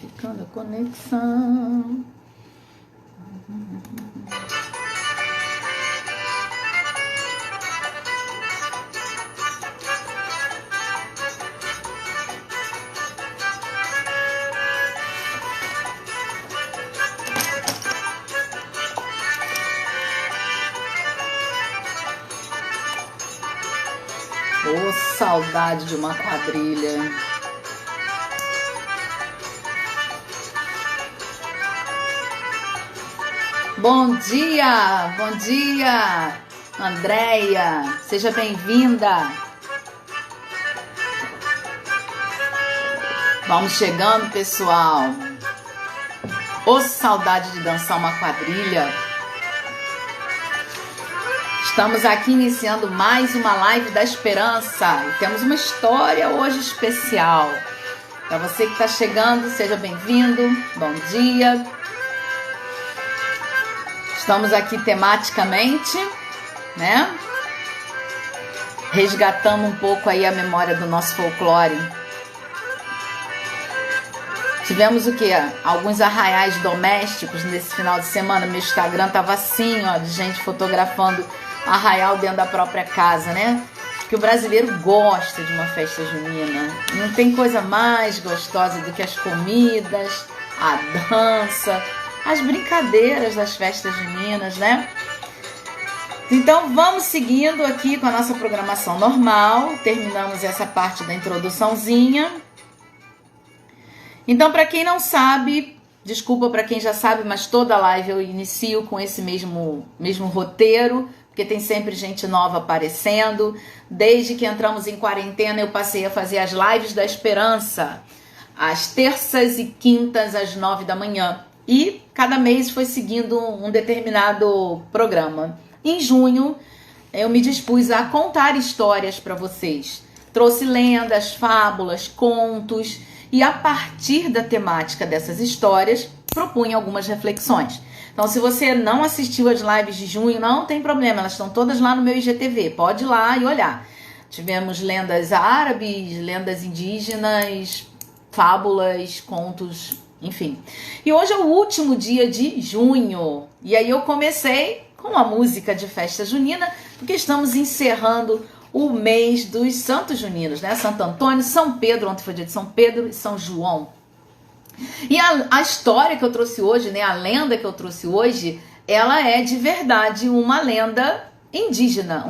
verificando a conexão. Oh, saudade de uma quadrilha. Bom dia, Andréia, seja bem-vinda. Vamos chegando, pessoal. Oh, saudade de dançar uma quadrilha. Estamos aqui iniciando mais uma live da esperança e temos uma história hoje especial. Para você que está chegando, seja bem-vindo, bom dia. Estamos aqui tematicamente, né? Resgatando um pouco aí a memória do nosso folclore. Tivemos o quê? Alguns arraiais domésticos nesse final de semana. Meu Instagram tava assim, ó, de gente fotografando arraial dentro da própria casa, né? Que o brasileiro gosta de uma festa junina. Não tem coisa mais gostosa do que as comidas, a dança, as brincadeiras das festas juninas, né? Então vamos seguindo aqui com a nossa programação normal. Terminamos essa parte da introduçãozinha. Então, para quem não sabe, desculpa para quem já sabe, mas toda live eu inicio com esse mesmo roteiro, porque tem sempre gente nova aparecendo. Desde que entramos em quarentena, eu passei a fazer as lives da esperança, às terças e quintas, às 9 da manhã. E cada mês foi seguindo um determinado programa. Em junho, eu me dispus a contar histórias para vocês. Trouxe lendas, fábulas, contos, e a partir da temática dessas histórias, propunha algumas reflexões. Então, se você não assistiu às lives de junho, não tem problema, elas estão todas lá no meu IGTV, pode ir lá e olhar. Tivemos lendas árabes, lendas indígenas, fábulas, contos, enfim. E hoje é o último dia de junho, e aí eu comecei com a música de festa junina, porque estamos encerrando o mês dos santos juninos, né? Santo Antônio, São Pedro, ontem foi dia de São Pedro e São João. E a história que eu trouxe hoje, né? A lenda que eu trouxe hoje, ela é de verdade uma lenda indígena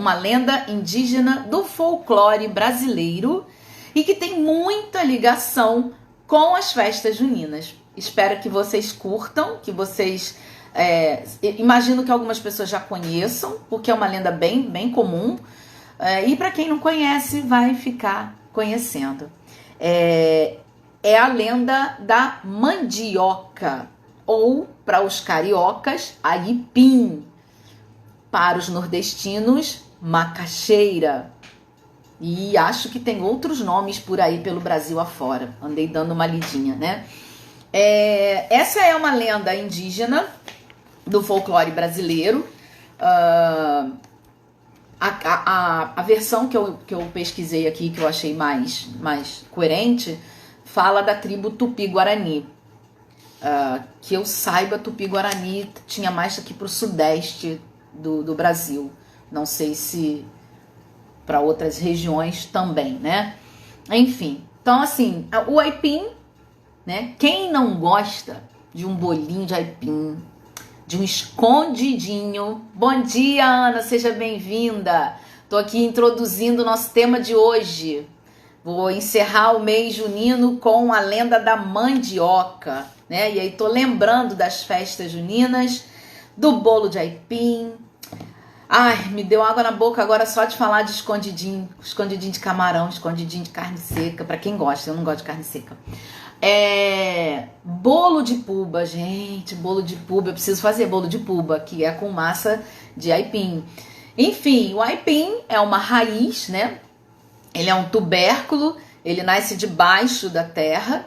do folclore brasileiro e que tem muita ligação com as festas juninas. Espero que vocês curtam, que vocês... imagino que algumas pessoas já conheçam, porque é uma lenda bem comum. E para quem não conhece, vai ficar conhecendo. É a lenda da mandioca, ou para os cariocas, aipim. Para os nordestinos, macaxeira. E acho que tem outros nomes por aí pelo Brasil afora. Andei dando uma lidinha, né? Essa é uma lenda indígena do folclore brasileiro. A versão que eu pesquisei aqui, que eu achei mais coerente, fala da tribo Tupi-Guarani. Que eu saiba, Tupi-Guarani tinha mais aqui para o sudeste do Brasil. Não sei se para outras regiões também, né? Enfim, então assim, o aipim, né? Quem não gosta de um bolinho de aipim, de um escondidinho? Bom dia, Ana, seja bem-vinda. Tô aqui introduzindo o nosso tema de hoje. Vou encerrar o mês junino com a lenda da mandioca, né? E aí tô lembrando das festas juninas, do bolo de aipim. Ai, me deu água na boca agora só de falar de escondidinho de camarão, escondidinho de carne seca, para quem gosta, eu não gosto de carne seca. Bolo de puba, gente, bolo de puba, eu preciso fazer bolo de puba, que é com massa de aipim. Enfim, o aipim é uma raiz, né? Ele é um tubérculo, ele nasce debaixo da terra.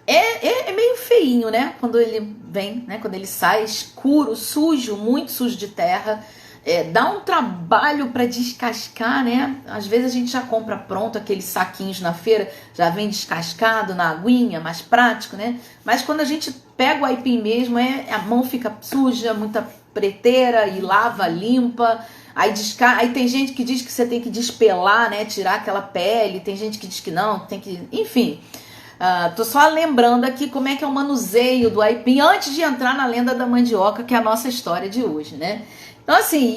É meio feinho, né? Quando ele vem, né? Quando ele sai escuro, sujo, muito sujo de terra. dá um trabalho para descascar, né? Às vezes a gente já compra pronto aqueles saquinhos na feira, já vem descascado na aguinha, mais prático, né? Mas quando a gente pega o aipim mesmo, a mão fica suja, muita preteira e lava, limpa. Aí tem gente que diz que você tem que despelar, né? Tirar aquela pele. Tem gente que diz que não, tem que... Enfim, tô só lembrando aqui como é que é o manuseio do aipim antes de entrar na lenda da mandioca, que é a nossa história de hoje, né? Então, assim,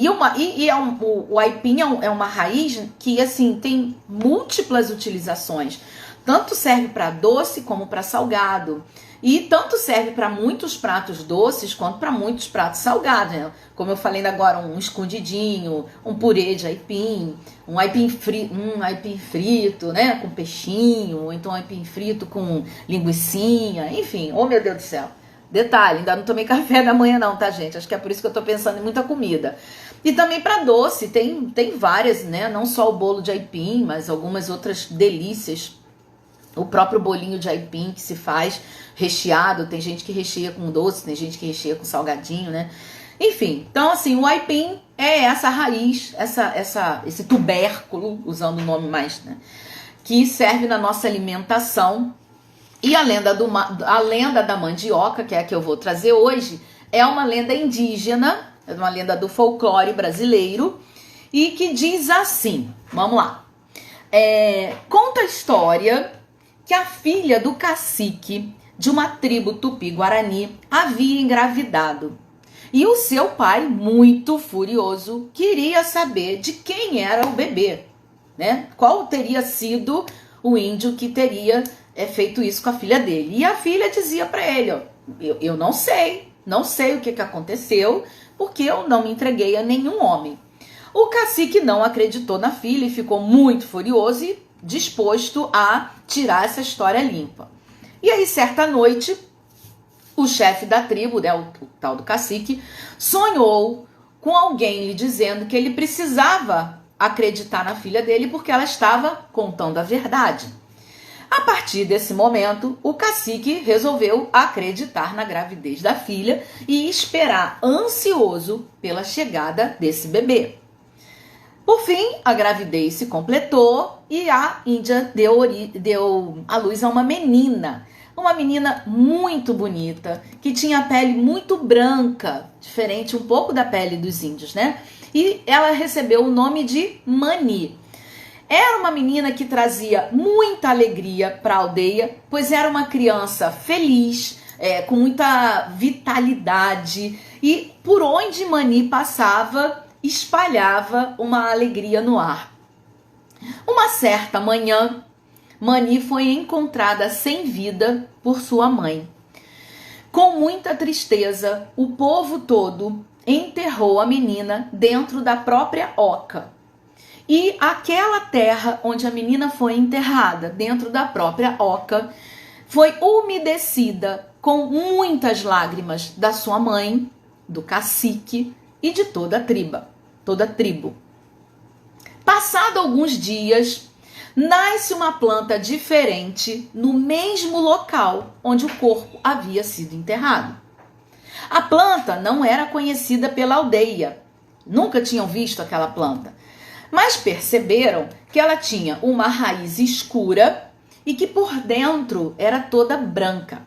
o aipim é uma raiz que, assim, tem múltiplas utilizações. Tanto serve para doce como para salgado. E tanto serve para muitos pratos doces quanto para muitos pratos salgados, né? Como eu falei agora, um escondidinho, um purê de aipim, um aipim frito, né? Com peixinho, ou então um aipim frito com linguicinha, enfim. Oh, meu Deus do céu. Detalhe, ainda não tomei café da manhã não, tá, gente? Acho que é por isso que eu tô pensando em muita comida. E também para doce, tem várias, né? Não só o bolo de aipim, mas algumas outras delícias. O próprio bolinho de aipim que se faz recheado, tem gente que recheia com doce, tem gente que recheia com salgadinho, né? Enfim, então assim, o aipim é essa raiz, esse tubérculo, usando o nome mais, né? Que serve na nossa alimentação. E a lenda da mandioca, que é a que eu vou trazer hoje, é uma lenda indígena, é uma lenda do folclore brasileiro, e que diz assim, vamos lá. Conta a história que a filha do cacique de uma tribo tupi-guarani havia engravidado. E o seu pai, muito furioso, queria saber de quem era o bebê, né? Qual teria sido o índio que teria feito isso com a filha dele. E a filha dizia para ele, ó, eu não sei o que aconteceu, porque eu não me entreguei a nenhum homem. O cacique não acreditou na filha e ficou muito furioso e disposto a tirar essa história limpa. E aí, certa noite, o chefe da tribo, né, o tal do cacique, sonhou com alguém lhe dizendo que ele precisava acreditar na filha dele porque ela estava contando a verdade. A partir desse momento, o cacique resolveu acreditar na gravidez da filha e esperar ansioso pela chegada desse bebê. Por fim, a gravidez se completou e a Índia deu à luz a uma menina muito bonita, que tinha a pele muito branca, diferente um pouco da pele dos índios, né? E ela recebeu o nome de Mani. Era uma menina que trazia muita alegria para a aldeia, pois era uma criança feliz, com muita vitalidade, e por onde Mani passava, espalhava uma alegria no ar. Uma certa manhã, Mani foi encontrada sem vida por sua mãe. Com muita tristeza, o povo todo enterrou a menina dentro da própria oca. E aquela terra onde a menina foi enterrada, dentro da própria oca, foi umedecida com muitas lágrimas da sua mãe, do cacique e de toda a tribo. Passado alguns dias, nasce uma planta diferente no mesmo local onde o corpo havia sido enterrado. A planta não era conhecida pela aldeia, nunca tinham visto aquela planta, mas perceberam que ela tinha uma raiz escura e que por dentro era toda branca.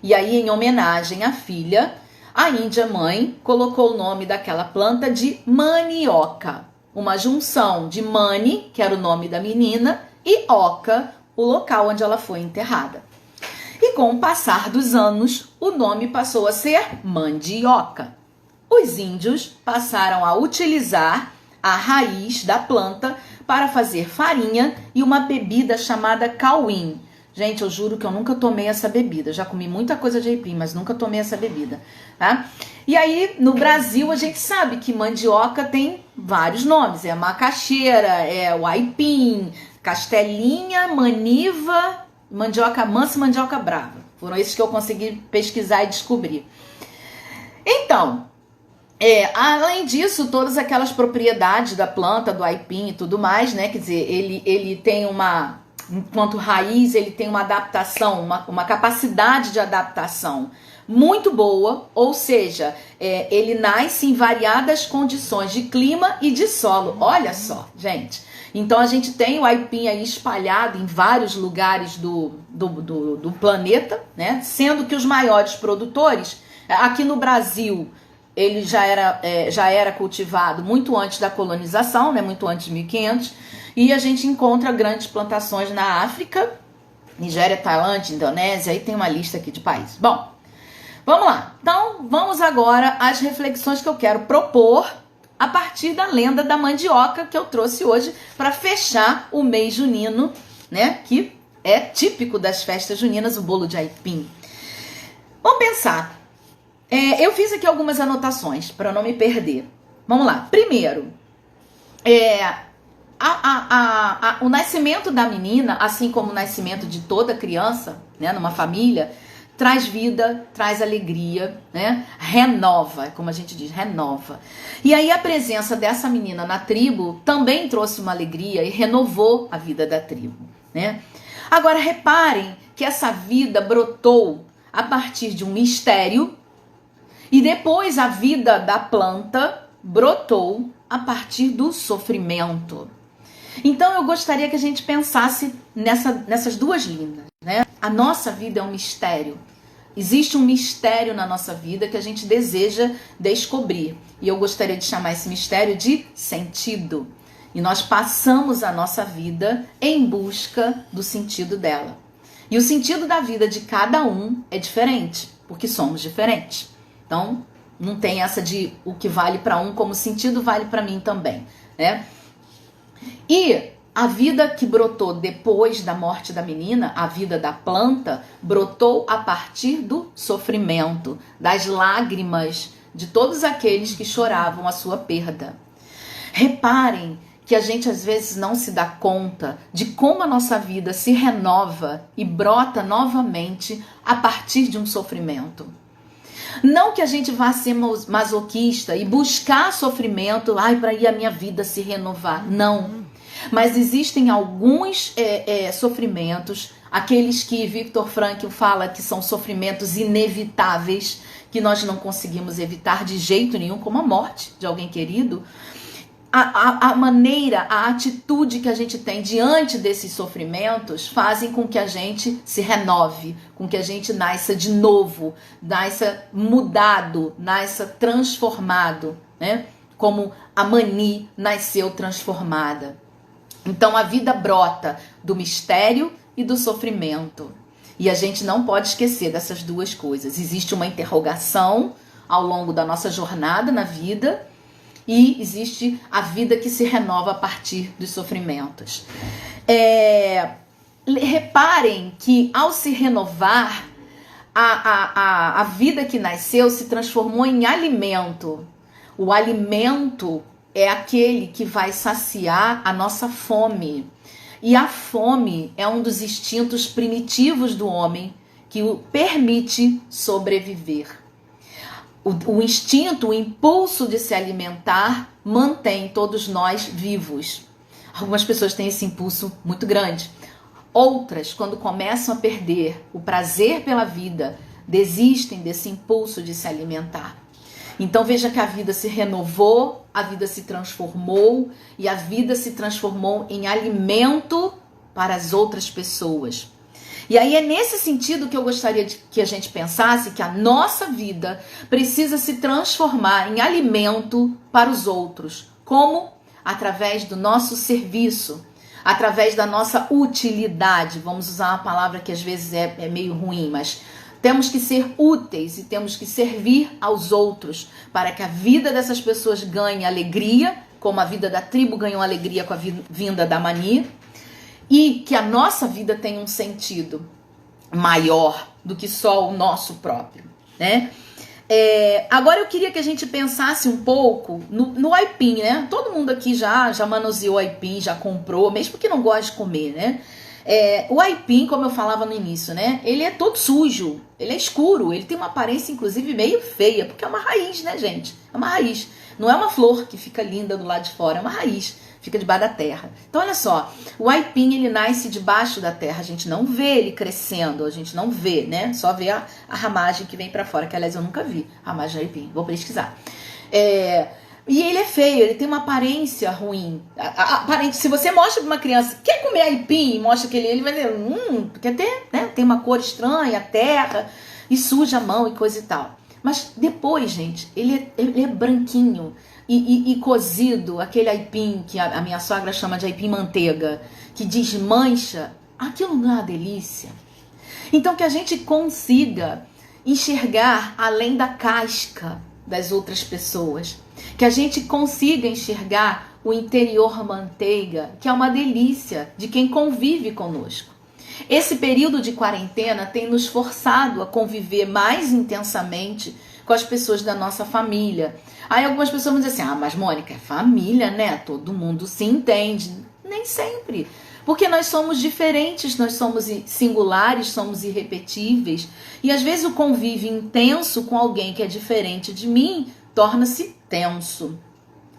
E aí, em homenagem à filha, a índia mãe colocou o nome daquela planta de manioca, uma junção de mani, que era o nome da menina, e oca, o local onde ela foi enterrada. E com o passar dos anos, o nome passou a ser mandioca. Os índios passaram a utilizar a raiz da planta para fazer farinha e uma bebida chamada cauim. Gente, eu juro que eu nunca tomei essa bebida. Já comi muita coisa de aipim, mas nunca tomei essa bebida, tá? E aí, no Brasil, a gente sabe que mandioca tem vários nomes. É a macaxeira, é o aipim, castelinha, maniva, mandioca mansa e mandioca brava. Foram esses que eu consegui pesquisar e descobrir. Então, além disso, todas aquelas propriedades da planta, do aipim e tudo mais, né? Quer dizer, ele tem uma enquanto raiz, ele tem uma adaptação, uma capacidade de adaptação muito boa, ou seja, ele nasce em variadas condições de clima e de solo. Olha só, gente. Então a gente tem o aipim aí espalhado em vários lugares do planeta, né? Sendo que os maiores produtores, aqui no Brasil, ele já era cultivado muito antes da colonização, né? Muito antes de 1500, e a gente encontra grandes plantações na África, Nigéria, Tailândia, Indonésia, aí tem uma lista aqui de países. Bom, vamos lá. Então, vamos agora às reflexões que eu quero propor a partir da lenda da mandioca que eu trouxe hoje para fechar o mês junino, né? Que é típico das festas juninas, o bolo de aipim. Vamos pensar. Eu fiz aqui algumas anotações para não me perder. Vamos lá. Primeiro, o nascimento da menina, assim como o nascimento de toda criança, né, numa família, traz vida, traz alegria, né? Renova, como a gente diz, renova. E aí a presença dessa menina na tribo também trouxe uma alegria e renovou a vida da tribo, né? Agora reparem que essa vida brotou a partir de um mistério e depois a vida da planta brotou a partir do sofrimento. Então eu gostaria que a gente pensasse nessas duas linhas, né? A nossa vida é um mistério. Existe um mistério na nossa vida que a gente deseja descobrir. E eu gostaria de chamar esse mistério de sentido. E nós passamos a nossa vida em busca do sentido dela. E o sentido da vida de cada um é diferente, porque somos diferentes. Então, não tem essa de o que vale para um como sentido vale para mim também, né? E a vida que brotou depois da morte da menina, a vida da planta, brotou a partir do sofrimento, das lágrimas de todos aqueles que choravam a sua perda. Reparem que a gente às vezes não se dá conta de como a nossa vida se renova e brota novamente a partir de um sofrimento. Não que a gente vá ser masoquista e buscar sofrimento, para ir a minha vida se renovar. Não. Mas existem alguns sofrimentos, aqueles que Viktor Frankl fala que são sofrimentos inevitáveis, que nós não conseguimos evitar de jeito nenhum, como a morte de alguém querido. A maneira, a atitude que a gente tem diante desses sofrimentos fazem com que a gente se renove, com que a gente nasça de novo, nasça mudado, nasça transformado, né? Como a Mani nasceu transformada. Então a vida brota do mistério e do sofrimento. E a gente não pode esquecer dessas duas coisas. Existe uma interrogação ao longo da nossa jornada na vida e existe a vida que se renova a partir dos sofrimentos. Reparem que ao se renovar, a vida que nasceu se transformou em alimento. O alimento é aquele que vai saciar a nossa fome. E a fome é um dos instintos primitivos do homem que o permite sobreviver. O instinto, o impulso de se alimentar mantém todos nós vivos. Algumas pessoas têm esse impulso muito grande. Outras, quando começam a perder o prazer pela vida, desistem desse impulso de se alimentar. Então veja que a vida se renovou, a vida se transformou e a vida se transformou em alimento para as outras pessoas. E aí é nesse sentido que eu gostaria que a gente pensasse que a nossa vida precisa se transformar em alimento para os outros. Como? Através do nosso serviço, através da nossa utilidade. Vamos usar uma palavra que às vezes é meio ruim, mas temos que ser úteis e temos que servir aos outros para que a vida dessas pessoas ganhe alegria, como a vida da tribo ganhou alegria com a vinda da Mani, e que a nossa vida tenha um sentido maior do que só o nosso próprio, né? Agora eu queria que a gente pensasse um pouco no aipim, né? Todo mundo aqui já manuseou aipim, já comprou, mesmo que não goste de comer, né? O aipim, como eu falava no início, né? Ele é todo sujo, ele é escuro, ele tem uma aparência inclusive meio feia, porque é uma raiz, né, gente? É uma raiz. Não é uma flor que fica linda do lado de fora, é uma raiz. fica debaixo da terra. Então olha só, o aipim ele nasce debaixo da terra, a gente não vê ele crescendo, a gente não vê, né? Só vê a ramagem que vem para fora, que aliás eu nunca vi, ramagem de aipim, vou pesquisar. E ele é feio, ele tem uma aparência ruim. Se você mostra para uma criança, quer comer aipim, mostra que ele vai dizer, porque tem uma cor estranha, terra, e suja a mão e coisa e tal. Mas depois, gente, ele é branquinho e cozido, aquele aipim que a minha sogra chama de aipim manteiga, que desmancha, aquilo não é uma delícia. Então que a gente consiga enxergar além da casca das outras pessoas, que a gente consiga enxergar o interior manteiga, que é uma delícia de quem convive conosco. Esse período de quarentena tem nos forçado a conviver mais intensamente com as pessoas da nossa família. Aí algumas pessoas vão dizer assim, mas Mônica, é família, né? Todo mundo se entende. Nem sempre. Porque nós somos diferentes, nós somos singulares, somos irrepetíveis. E às vezes o convívio intenso com alguém que é diferente de mim torna-se tenso.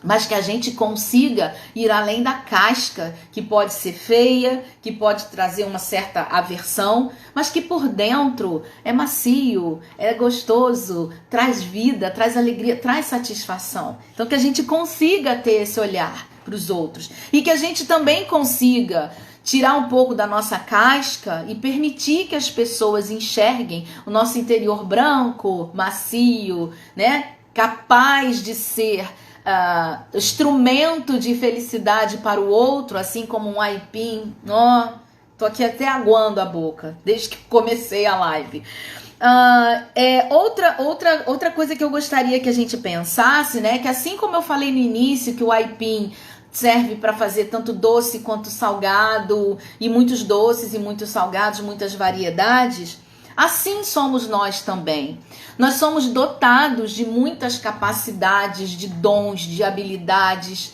Mas que a gente consiga ir além da casca, que pode ser feia, que pode trazer uma certa aversão, mas que por dentro é macio, é gostoso, traz vida, traz alegria, traz satisfação. Então que a gente consiga ter esse olhar para os outros. E que a gente também consiga tirar um pouco da nossa casca e permitir que as pessoas enxerguem o nosso interior branco, macio, né? Capaz de ser instrumento de felicidade para o outro, assim como um aipim. Tô aqui até aguando a boca, desde que comecei a live. Outra coisa que eu gostaria que a gente pensasse, né? Que assim como eu falei no início que o aipim serve para fazer tanto doce quanto salgado, e muitos doces e muitos salgados, muitas variedades, assim somos nós também. Nós somos dotados de muitas capacidades, de dons, de habilidades.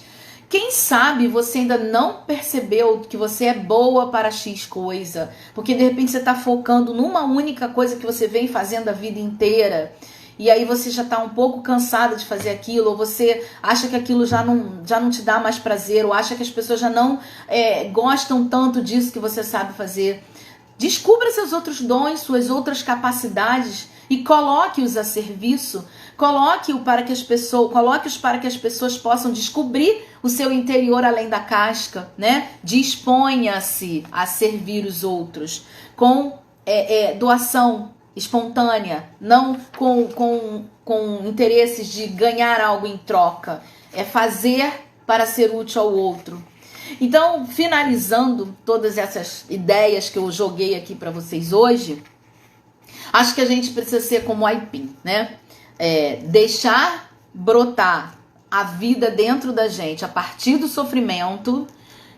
Quem sabe você ainda não percebeu que você é boa para X coisa, porque de repente você está focando numa única coisa que você vem fazendo a vida inteira, e aí você já está um pouco cansada de fazer aquilo, ou você acha que aquilo já não te dá mais prazer, ou acha que as pessoas já não gostam tanto disso que você sabe fazer. Descubra seus outros dons, suas outras capacidades e coloque-os a serviço. Coloque-os para que as pessoas possam descobrir o seu interior além da casca, né? Disponha-se a servir os outros com doação espontânea, não com interesses de ganhar algo em troca. É fazer para ser útil ao outro. Então, finalizando todas essas ideias que eu joguei aqui para vocês hoje, acho que a gente precisa ser como o aipim, né? Deixar brotar a vida dentro da gente a partir do sofrimento,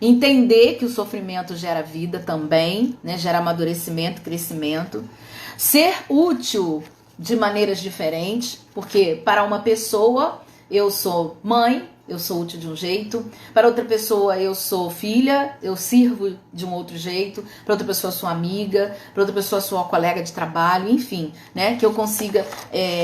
entender que o sofrimento gera vida também, né? Gera amadurecimento, crescimento, ser útil de maneiras diferentes, porque para uma pessoa eu sou mãe, eu sou útil de um jeito, para outra pessoa eu sou filha, eu sirvo de um outro jeito, para outra pessoa eu sou amiga, para outra pessoa eu sou uma colega de trabalho, enfim, né? Que eu consiga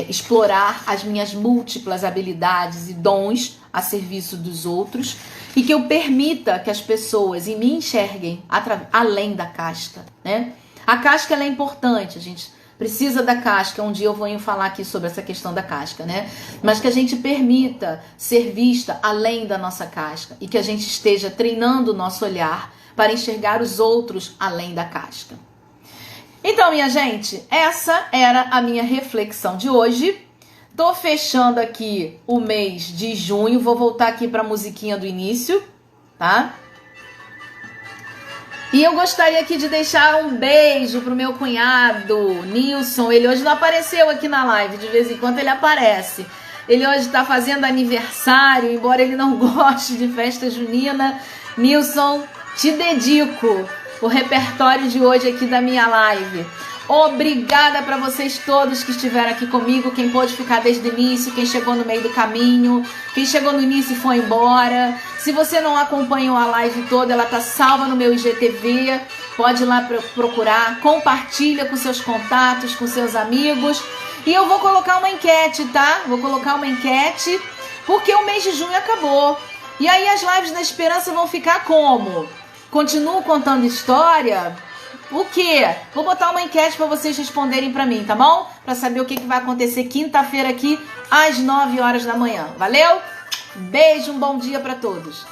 explorar as minhas múltiplas habilidades e dons a serviço dos outros e que eu permita que as pessoas me enxerguem além da casca, né? A casca ela é importante, a gente precisa da casca, um dia eu vou falar aqui sobre essa questão da casca, né? Mas que a gente permita ser vista além da nossa casca e que a gente esteja treinando o nosso olhar para enxergar os outros além da casca. Então, minha gente, essa era a minha reflexão de hoje. Tô fechando aqui o mês de junho, vou voltar aqui para a musiquinha do início, tá? E eu gostaria aqui de deixar um beijo pro meu cunhado, Nilson. Ele hoje não apareceu aqui na live, de vez em quando ele aparece. Ele hoje está fazendo aniversário, embora ele não goste de festa junina. Nilson, te dedico o repertório de hoje aqui da minha live. Obrigada para vocês todos que estiveram aqui comigo, quem pôde ficar desde o início, quem chegou no meio do caminho, quem chegou no início e foi embora. Se você não acompanhou a live toda, ela tá salva no meu IGTV, pode ir lá procurar, compartilha com seus contatos, com seus amigos. E eu vou colocar uma enquete, tá? Vou colocar uma enquete, porque o mês de junho acabou. E aí as lives da esperança vão ficar como? Continuo contando história? O quê? Vou botar uma enquete para vocês responderem para mim, tá bom? Para saber o que vai acontecer quinta-feira aqui às 9 horas da manhã. Valeu? Beijo, um bom dia para todos.